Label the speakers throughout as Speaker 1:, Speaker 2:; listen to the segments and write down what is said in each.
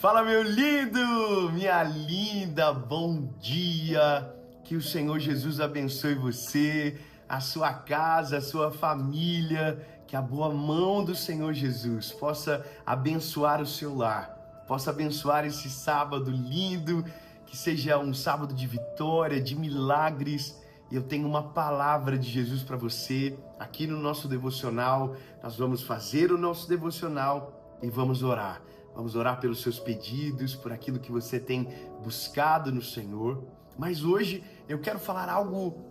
Speaker 1: Fala, meu lindo, minha linda, bom dia. Que o Senhor Jesus abençoe você, a sua casa, a sua família. Que a boa mão do Senhor Jesus possa abençoar o seu lar, possa abençoar esse sábado lindo, que seja um sábado de vitória, de milagres. Eu tenho uma palavra de Jesus para você aqui no nosso devocional. Nós vamos fazer o nosso devocional e vamos orar. Vamos orar pelos seus pedidos, por aquilo que você tem buscado no Senhor. Mas hoje eu quero falar algo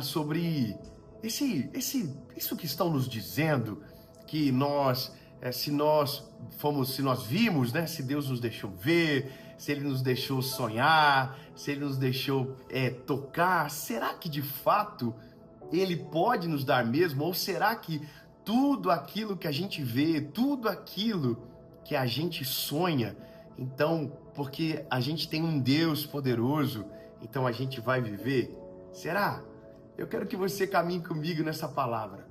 Speaker 1: sobre isso que estão nos dizendo, que se nós vimos, né? Se Deus nos deixou ver, se Ele nos deixou sonhar, se Ele nos deixou tocar, será que de fato Ele pode nos dar mesmo? Ou será que tudo aquilo que a gente vê, tudo aquilo que a gente sonha, então, porque a gente tem um Deus poderoso, então a gente vai viver? Será? Eu quero que você caminhe comigo nessa palavra.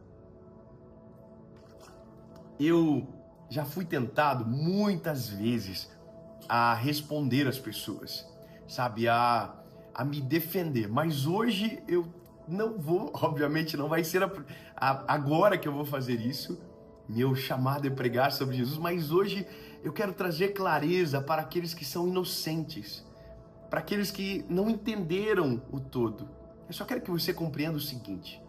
Speaker 1: Eu já fui tentado muitas vezes a responder às pessoas, sabe, a me defender, mas hoje eu não vou, obviamente não vai ser agora que eu vou fazer isso. Meu chamado é pregar sobre Jesus, mas hoje eu quero trazer clareza para aqueles que são inocentes, para aqueles que não entenderam o todo. Eu só quero que você compreenda o seguinte: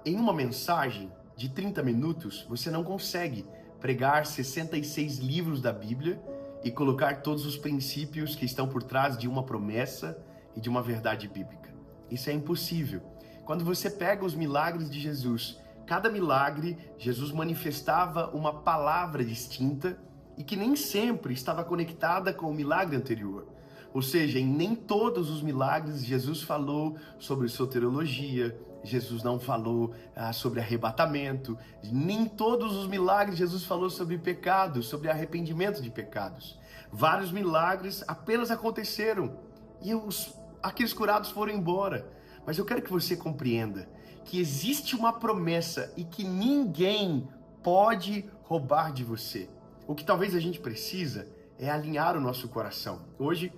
Speaker 1: em uma mensagem de 30 minutos, você não consegue pregar 66 livros da Bíblia e colocar todos os princípios que estão por trás de uma promessa e de uma verdade bíblica. Isso é impossível. Quando você pega os milagres de Jesus, cada milagre, Jesus manifestava uma palavra distinta e que nem sempre estava conectada com o milagre anterior. Ou seja, em nem todos os milagres Jesus falou sobre soteriologia, Jesus não falou sobre arrebatamento, nem todos os milagres Jesus falou sobre pecado, sobre arrependimento de pecados. Vários milagres apenas aconteceram e aqueles curados foram embora. Mas eu quero que você compreenda que existe uma promessa e que ninguém pode roubar de você. O que talvez a gente precisa é alinhar o nosso coração. Hoje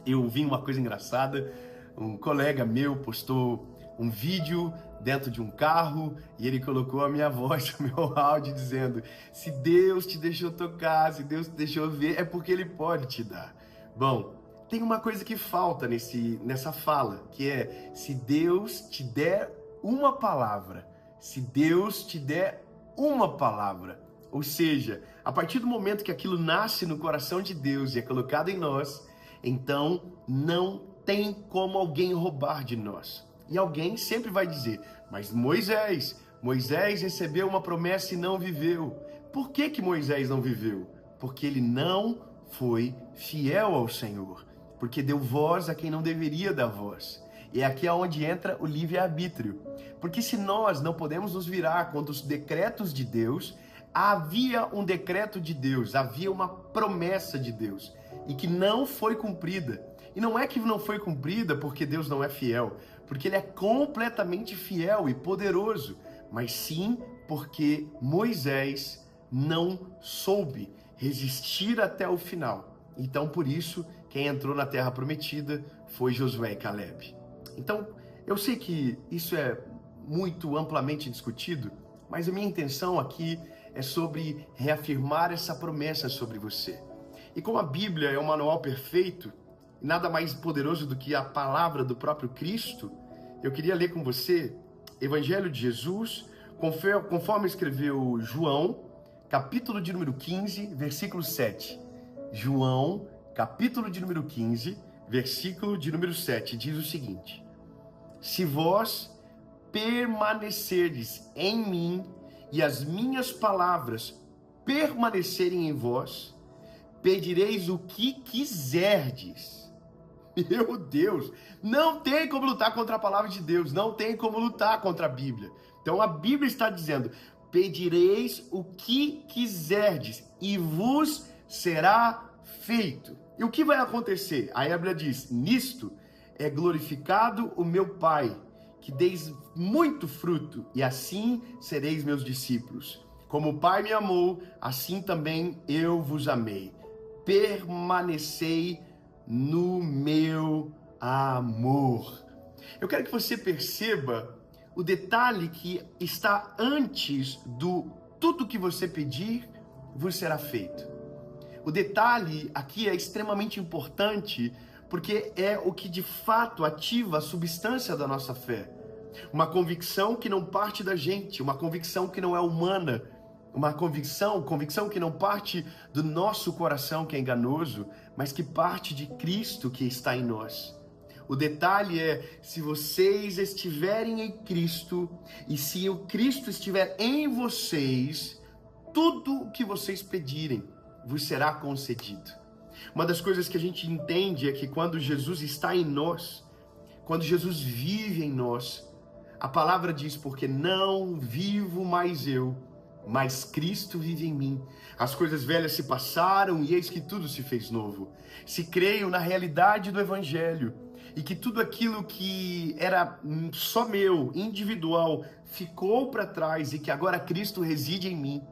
Speaker 1: eu vi uma coisa engraçada, um colega meu postou um vídeo dentro de um carro e ele colocou a minha voz, o meu áudio, dizendo: se Deus te deixou tocar, se Deus te deixou ver, é porque Ele pode te dar. Bom, tem uma coisa que falta nessa fala, que é: se Deus te der uma palavra, se Deus te der uma palavra. Ou seja, a partir do momento que aquilo nasce no coração de Deus e é colocado em nós, então não tem como alguém roubar de nós. E alguém sempre vai dizer: mas Moisés recebeu uma promessa e não viveu. Por que Moisés não viveu? Porque ele não foi fiel ao Senhor, porque deu voz a quem não deveria dar voz. E é aqui onde entra o livre-arbítrio. Porque se nós não podemos nos virar contra os decretos de Deus, havia um decreto de Deus, havia uma promessa de Deus, e que não foi cumprida. E não é que não foi cumprida porque Deus não é fiel, porque Ele é completamente fiel e poderoso, mas sim porque Moisés não soube resistir até o final. Então, por isso, quem entrou na Terra Prometida foi Josué e Caleb. Então, eu sei que isso é muito amplamente discutido, mas a minha intenção aqui é sobre reafirmar essa promessa sobre você. E como a Bíblia é um manual perfeito, nada mais poderoso do que a palavra do próprio Cristo, eu queria ler com você Evangelho de Jesus, conforme escreveu João, capítulo de número 15, versículo 7. João, capítulo de número 15, versículo de número 7, diz o seguinte: se vós permanecerdes em mim e as minhas palavras permanecerem em vós, pedireis o que quiserdes. Meu Deus, não tem como lutar contra a palavra de Deus, não tem como lutar contra a Bíblia. Então a Bíblia está dizendo: pedireis o que quiserdes e vos será feito. E o que vai acontecer? A Bíblia diz: nisto é glorificado o meu Pai, que deis muito fruto, e assim sereis meus discípulos. Como o Pai me amou, assim também eu vos amei. permanecei no meu amor. Eu quero que você perceba o detalhe que está antes do tudo que você pedir vos será feito. O detalhe aqui é extremamente importante porque é o que de fato ativa a substância da nossa fé. Uma convicção que não parte da gente, uma convicção que não é humana, uma convicção que não parte do nosso coração que é enganoso, mas que parte de Cristo que está em nós. O detalhe é, se vocês estiverem em Cristo e se o Cristo estiver em vocês, tudo o que vocês pedirem vos será concedido. Uma das coisas que a gente entende é que quando Jesus está em nós, quando Jesus vive em nós, a palavra diz, porque não vivo mais eu, mas Cristo vive em mim. As coisas velhas se passaram e eis que tudo se fez novo. Se creio na realidade do Evangelho e que tudo aquilo que era só meu, individual, ficou para trás e que agora Cristo reside em mim,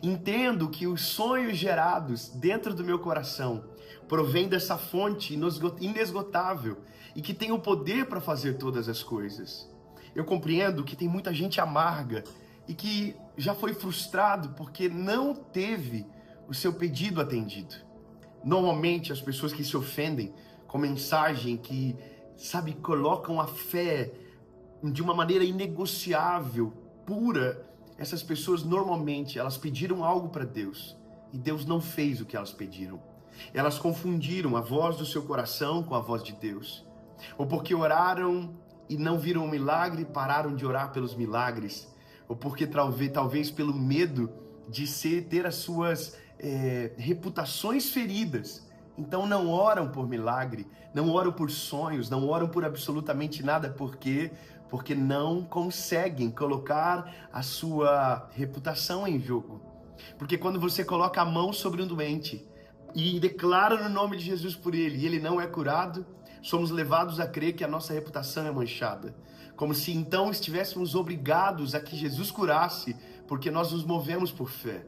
Speaker 1: entendo que os sonhos gerados dentro do meu coração provêm dessa fonte inesgotável e que tem o poder para fazer todas as coisas. Eu compreendo que tem muita gente amarga e que já foi frustrado porque não teve o seu pedido atendido. Normalmente as pessoas que se ofendem com mensagem que, colocam a fé de uma maneira inegociável, pura, essas pessoas normalmente, elas pediram algo para Deus e Deus não fez o que elas pediram. Elas confundiram a voz do seu coração com a voz de Deus. Ou porque oraram e não viram o milagre, pararam de orar pelos milagres. Ou porque talvez pelo medo de ter as suas reputações feridas. Então não oram por milagre, não oram por sonhos, não oram por absolutamente nada. Por quê? Porque não conseguem colocar a sua reputação em jogo. Porque quando você coloca a mão sobre um doente e declara no nome de Jesus por ele, e ele não é curado, somos levados a crer que a nossa reputação é manchada. Como se então estivéssemos obrigados a que Jesus curasse, porque nós nos movemos por fé.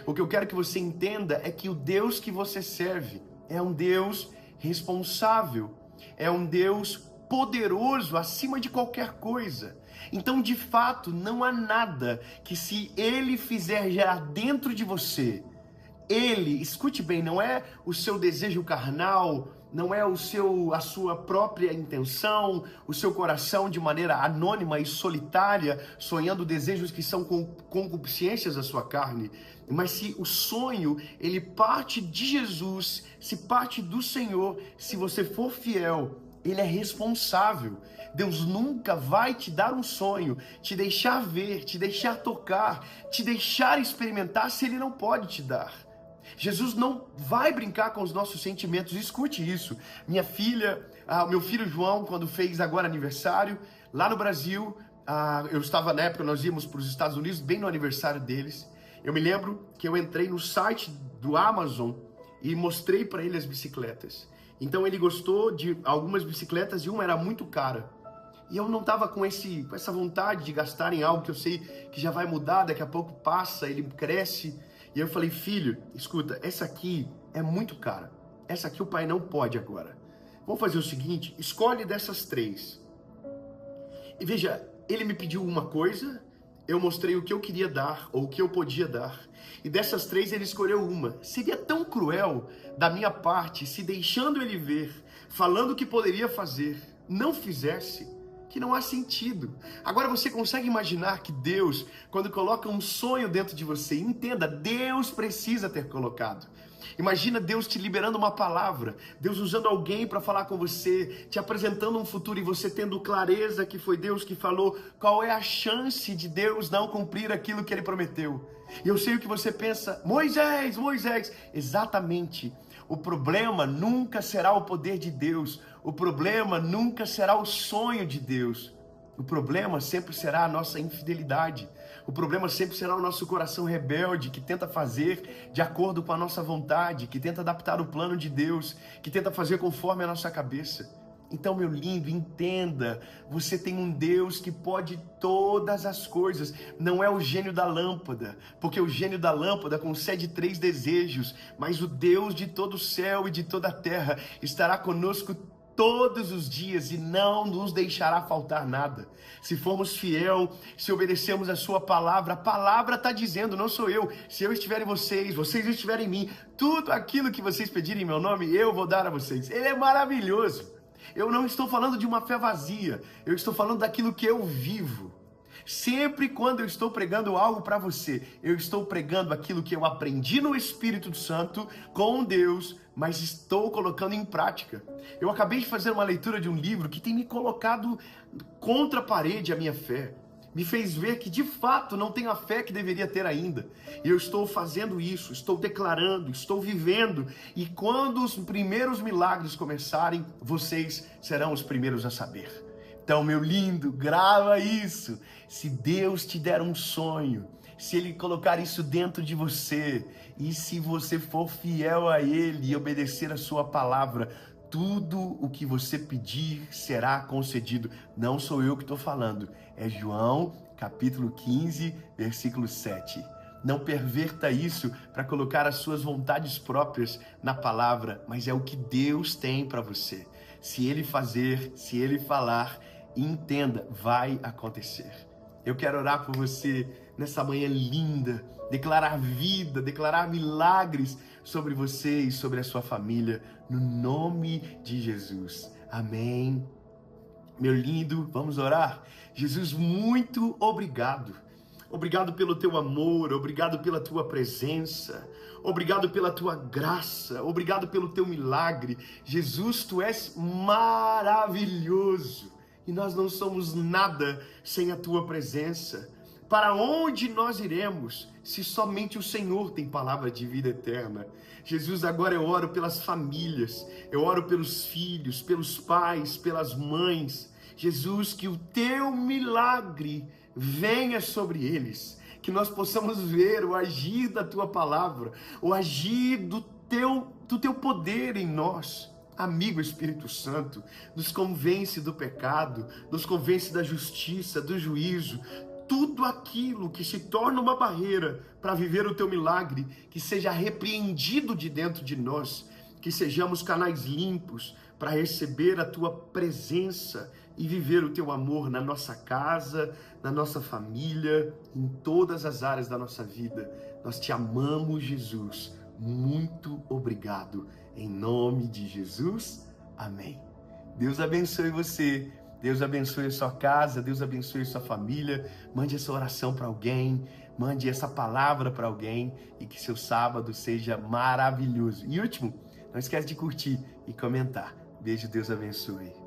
Speaker 1: O que eu quero que você entenda é que o Deus que você serve é um Deus responsável, é um Deus poderoso acima de qualquer coisa. Então, de fato, não há nada que, se Ele fizer gerar dentro de você, Ele, escute bem, não é o seu desejo carnal, não é a sua própria intenção, o seu coração de maneira anônima e solitária, sonhando desejos que são concupiscências da sua carne, mas se o sonho, ele parte de Jesus, se parte do Senhor, se você for fiel, Ele é responsável. Deus nunca vai te dar um sonho, te deixar ver, te deixar tocar, te deixar experimentar se Ele não pode te dar. Jesus não vai brincar com os nossos sentimentos, escute isso. Minha filha, meu filho João, quando fez agora aniversário, lá no Brasil, eu estava na época, nós íamos para os Estados Unidos, bem no aniversário deles. Eu me lembro que eu entrei no site do Amazon e mostrei para ele as bicicletas. Então ele gostou de algumas bicicletas e uma era muito cara. E eu não estava com essa vontade de gastar em algo que eu sei que já vai mudar, daqui a pouco passa, ele cresce. E eu falei, filho, escuta, essa aqui é muito cara. Essa aqui o pai não pode agora. Vamos fazer o seguinte, escolhe dessas 3. E veja, ele me pediu uma coisa, eu mostrei o que eu queria dar, ou o que eu podia dar. E dessas 3 ele escolheu uma. Seria tão cruel da minha parte se, deixando ele ver, falando o que poderia fazer, não fizesse, que não há sentido. Agora você consegue imaginar que Deus, quando coloca um sonho dentro de você, entenda, Deus precisa ter colocado. Imagina Deus te liberando uma palavra, Deus usando alguém para falar com você, te apresentando um futuro e você tendo clareza que foi Deus que falou. Qual é a chance de Deus não cumprir aquilo que Ele prometeu? E eu sei o que você pensa, Moisés, exatamente. O problema nunca será o poder de Deus, o problema nunca será o sonho de Deus. O problema sempre será a nossa infidelidade. O problema sempre será o nosso coração rebelde, que tenta fazer de acordo com a nossa vontade, que tenta adaptar o plano de Deus, que tenta fazer conforme a nossa cabeça. Então, meu lindo, entenda, você tem um Deus que pode todas as coisas. Não é o gênio da lâmpada, porque o gênio da lâmpada concede 3 desejos, mas o Deus de todo o céu e de toda a terra estará conosco todos os dias e não nos deixará faltar nada. Se formos fiel, se obedecermos a sua palavra, a palavra está dizendo, não sou eu. Se eu estiver em vocês, vocês estiverem em mim, tudo aquilo que vocês pedirem em meu nome, eu vou dar a vocês. Ele é maravilhoso. Eu não estou falando de uma fé vazia, eu estou falando daquilo que eu vivo. Sempre quando eu estou pregando algo para você, eu estou pregando aquilo que eu aprendi no Espírito Santo com Deus, mas estou colocando em prática. Eu acabei de fazer uma leitura de um livro que tem me colocado contra a parede a minha fé. Me fez ver que de fato não tenho a fé que deveria ter ainda. E eu estou fazendo isso, estou declarando, estou vivendo. E quando os primeiros milagres começarem, vocês serão os primeiros a saber. Então, meu lindo, grava isso. Se Deus te der um sonho, se Ele colocar isso dentro de você, e se você for fiel a Ele e obedecer a sua palavra, tudo o que você pedir será concedido. Não sou eu que estou falando, é João capítulo 15, versículo 7. Não perverta isso para colocar as suas vontades próprias na palavra, mas é o que Deus tem para você. Se Ele fazer, se Ele falar, entenda, vai acontecer. Eu quero orar por você nessa manhã linda, declarar vida, declarar milagres sobre você e sobre a sua família, no nome de Jesus. Amém. Meu lindo, vamos orar? Jesus, muito obrigado. Obrigado pelo teu amor, obrigado pela tua presença, obrigado pela tua graça, obrigado pelo teu milagre. Jesus, tu és maravilhoso e nós não somos nada sem a tua presença. Para onde nós iremos se somente o Senhor tem palavra de vida eterna? Jesus, agora eu oro pelas famílias, eu oro pelos filhos, pelos pais, pelas mães. Jesus, que o teu milagre venha sobre eles, que nós possamos ver o agir da tua palavra, o agir do teu poder em nós. Amigo Espírito Santo, nos convence do pecado, nos convence da justiça, do juízo, tudo aquilo que se torna uma barreira para viver o teu milagre, que seja repreendido de dentro de nós, que sejamos canais limpos para receber a tua presença e viver o teu amor na nossa casa, na nossa família, em todas as áreas da nossa vida. Nós te amamos, Jesus. Muito obrigado. Em nome de Jesus. Amém. Deus abençoe você. Deus abençoe a sua casa. Deus abençoe a sua família. Mande essa oração para alguém. Mande essa palavra para alguém. E que seu sábado seja maravilhoso. E último, não esquece de curtir e comentar. Beijo, Deus abençoe.